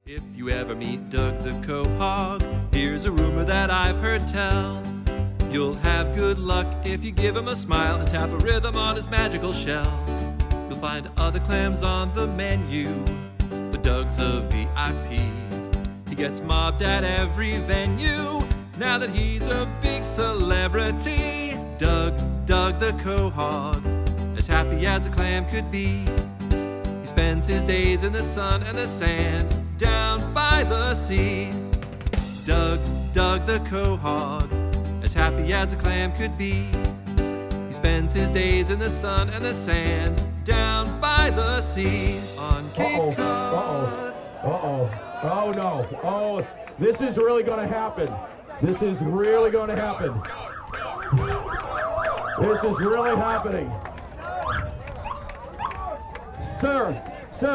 If you ever meet Doug the Quahog, here's a rumor that I've heard tell. You'll have good luck if you give him a smile and tap a rhythm on his magical shell. You'll find other clams on the menu, but Doug's a VIP. He gets mobbed at every venue, now that he's a big celebrity. Doug the Quahog, as happy as a clam could be. He spends his days in the sun and the sand, down by the sea. Doug the Quahog, as happy as a clam could be. He spends his days in the sun and the sand, down by the sea on Cape Cod. Oh no. Oh, this is really going to happen. This is really going to happen. This is really happening. Sir,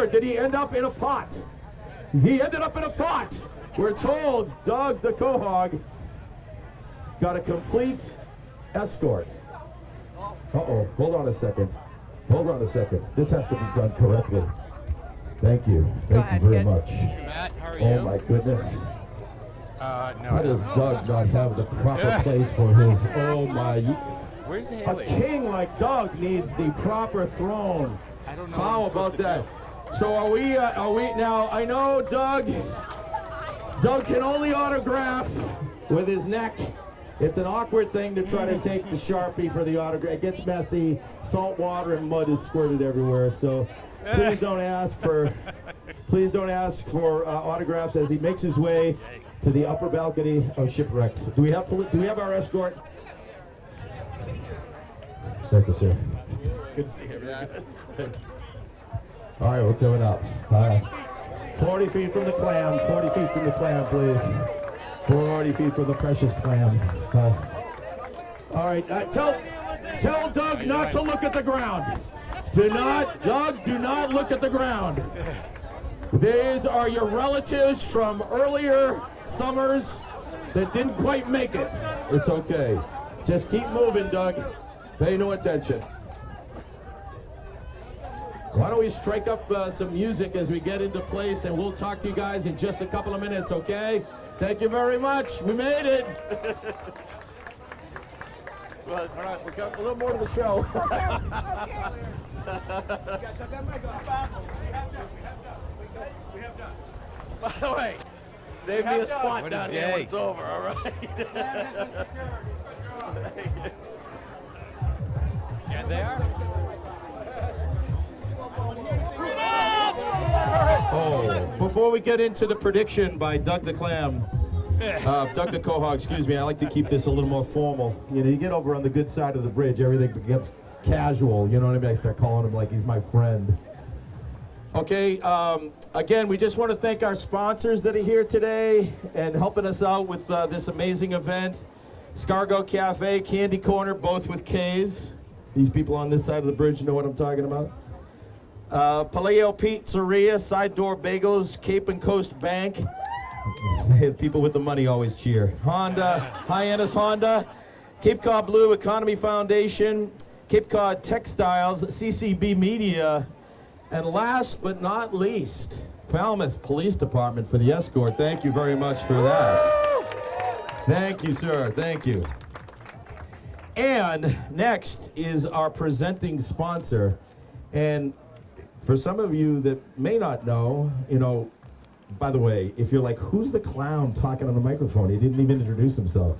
did he end up in a pot? He ended up in a pot. We're told Doug the Quahog got a complete escort. Hold on a second. This has to be done correctly. Thank you very much. Matt, how are you? Oh my goodness. No. How does Doug not have the proper place for his, oh my. Where's A Haley? king like Doug needs the proper throne. I don't know. How about that? So are we now, I know Doug can only autograph with his neck. It's an awkward thing to try to take the Sharpie for the autograph. It gets messy. Salt water and mud is squirted everywhere. So please don't ask for autographs as he makes his way to the upper balcony of Shipwrecked. Do we have our escort? Thank you, sir. Good to see you. All right, we're coming up. 40 feet from the clam. 40 feet from the clam, please. 40 feet from the precious clam. All right, tell Doug not to look at the ground. Do not look at the ground. These are your relatives from earlier summers that didn't quite make it. It's okay. Just keep moving, Doug. Pay no attention. Why don't we strike up some music as we get into place, and we'll talk to you guys in just a couple of minutes, okay? Thank you very much. We made it. Well, all right, we got a little more to the show. By the way, save me a spot down here when it's over, all right? Yeah, they are. Oh, before we get into the prediction by Doug the Quahog, excuse me, I like to keep this a little more formal. You know, you get over on the good side of the bridge, everything becomes casual, you know what I mean? I start calling him like he's my friend. Okay, again, we just want to thank our sponsors that are here today and helping us out with this amazing event. Scargo Cafe, Candy Corner, both with K's. These people on this side of the bridge know what I'm talking about. Paleo Pizzeria, Side Door Bagels, Cape and Coast Bank. People with the money always cheer. Hyannis Honda, Cape Cod Blue Economy Foundation, Cape Cod Textiles, CCB Media, and last but not least, Falmouth Police Department for the escort. Thank you very much for that. Thank you, sir. Thank you. And next is our presenting sponsor. And for some of you that may not know, you know, by the way, if you're like, who's the clown talking on the microphone? He didn't even introduce himself.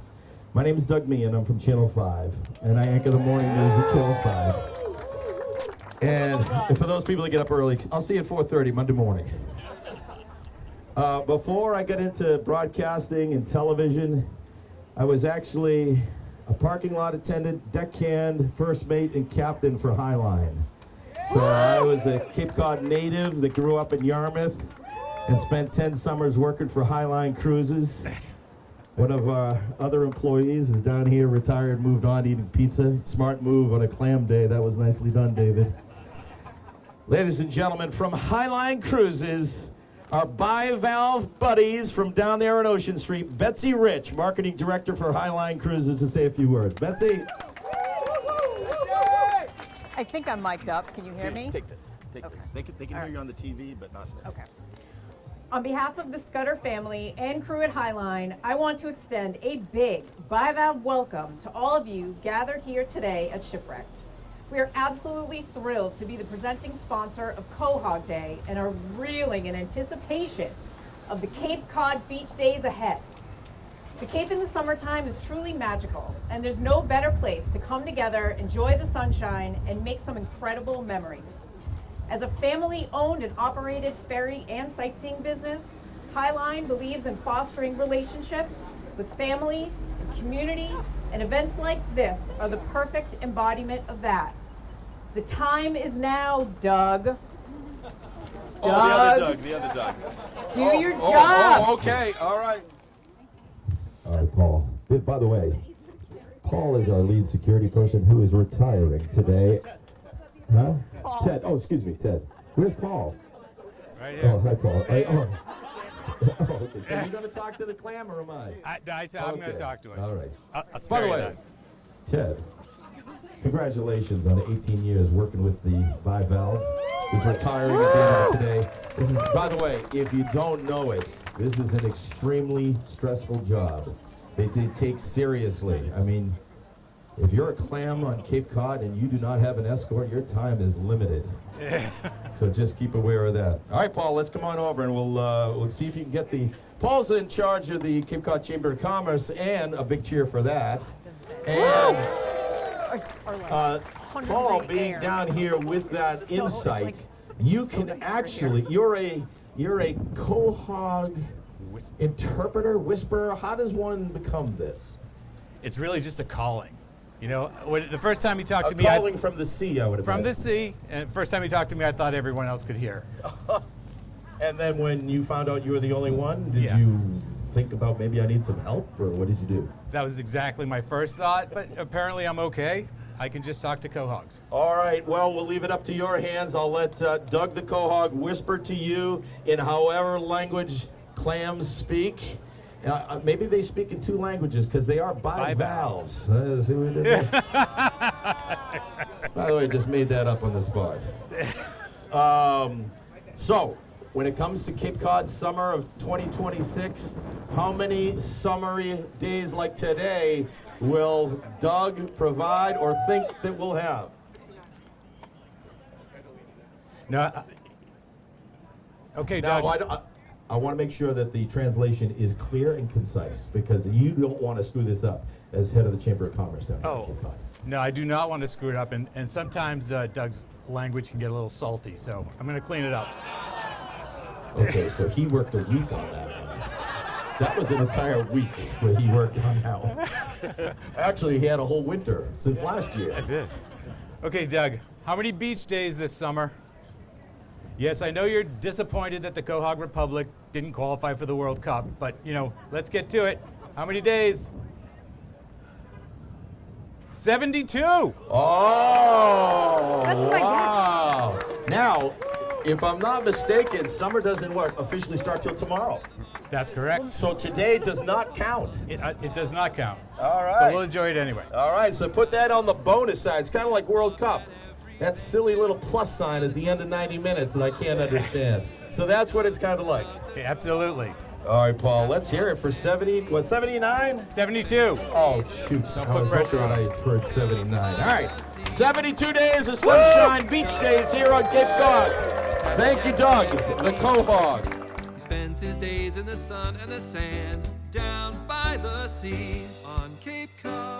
My name is Doug Meehan. I'm from Channel 5, and I anchor the morning news at Channel 5. And for those people that get up early, I'll see you at 4:30 Monday morning. Before I got into broadcasting and television, I was actually a parking lot attendant, deckhand, first mate, and captain for Highline. So I was a Cape Cod native that grew up in Yarmouth and spent 10 summers working for Highline Cruises. One of our other employees is down here, retired, moved on eating pizza. Smart move on a clam day. That was nicely done, David. Ladies and gentlemen, from Highline Cruises, our bivalve buddies from down there on Ocean Street, Betsy Rich, Marketing Director for Highline Cruises, to say a few words. Betsy. I think I'm mic'd up. Can you hear me? Take this. Take this. They can hear you on the TV, but not. Okay. On behalf of the Scudder family and crew at Highline, I want to extend a big bivalve welcome to all of you gathered here today at Shipwrecked. We are absolutely thrilled to be the presenting sponsor of Quahog Day and are reeling in anticipation of the Cape Cod beach days ahead. The Cape in the summertime is truly magical, and there's no better place to come together, enjoy the sunshine, and make some incredible memories. As a family-owned and operated ferry and sightseeing business, Highline believes in fostering relationships with family, and community, and events like this are the perfect embodiment of that. The time is now, Doug. Oh, the other Doug. Do your job. Okay, all right. All right, Paul. By the way, Paul is our lead security person who is retiring today. Huh? Paul. Ted. Oh, excuse me, Ted. Where's Paul? Right here. Oh, hi, Paul. Okay, so you're going to talk to the clam, or am I? I'm going to talk to him. All right. I'll By spare the you way, that. Ted, congratulations on 18 years working with the Bivalve. He's retiring at the end of today. This is, by the way, if you don't know it, this is an extremely stressful job. They take seriously. I mean, if you're a clam on Cape Cod and you do not have an escort, your time is limited. So just keep aware of that. All right, Paul, let's come on over and we'll see if you can get the... Paul's in charge of the Cape Cod Chamber of Commerce, and a big cheer for that. And Paul being down here with that insight, you can actually... You're a Quahog interpreter, whisperer. How does one become this? It's really just a calling. You know, the first time he talked to me, Calling from the sea, I would have from the sea, and first time he talked to me, I thought everyone else could hear. And then when you found out you were the only one, did Yeah. you think about maybe I need some help, or what did you do? That was exactly my first thought, but apparently I'm okay. I can just talk to Quahogs. All right, well, we'll leave it up to your hands. I'll let Doug the Quahog whisper to you in however language clams speak. Maybe they speak in two languages because they are bivalves. See what we did there? By the way, just made that up on the spot. So, when it comes to Cape Cod summer of 2026, how many summery days like today will Doug provide or think that we'll have? No. Okay, Now, Doug. I want to make sure that the translation is clear and concise, because you don't want to screw this up as head of the Chamber of Commerce down here in Oh, Cape Cod. no, I do not want to screw it up, and sometimes Doug's language can get a little salty, so I'm going to clean it up. Okay, so he worked a week on that one. That was an entire week where he worked on that one. Actually, he had a whole winter since last year. I did. Okay, Doug, how many beach days this summer? Yes, I know you're disappointed that the Quahog Republic didn't qualify for the World Cup, but, you know, let's get to it. How many days? 72! Oh, That's my guess. wow. Now, if I'm not mistaken, summer doesn't officially start till tomorrow. That's correct. So today does not count. It does not count. All But right. we'll enjoy it anyway. All right, so put that on the bonus side. It's kind of like World Cup. That silly little plus sign at the end of 90 minutes that I can't understand. So that's what it's kind of like. Okay, absolutely. All right, Paul, let's hear it for 79? 72. Oh, shoot. Don't I put was pressure hoping on I heard 79. All right. 72 days of sunshine, beach days here on Cape Cod. Thank you, Doug, the Quahog. He spends his days in the sun and the sand down by the sea on Cape Cod.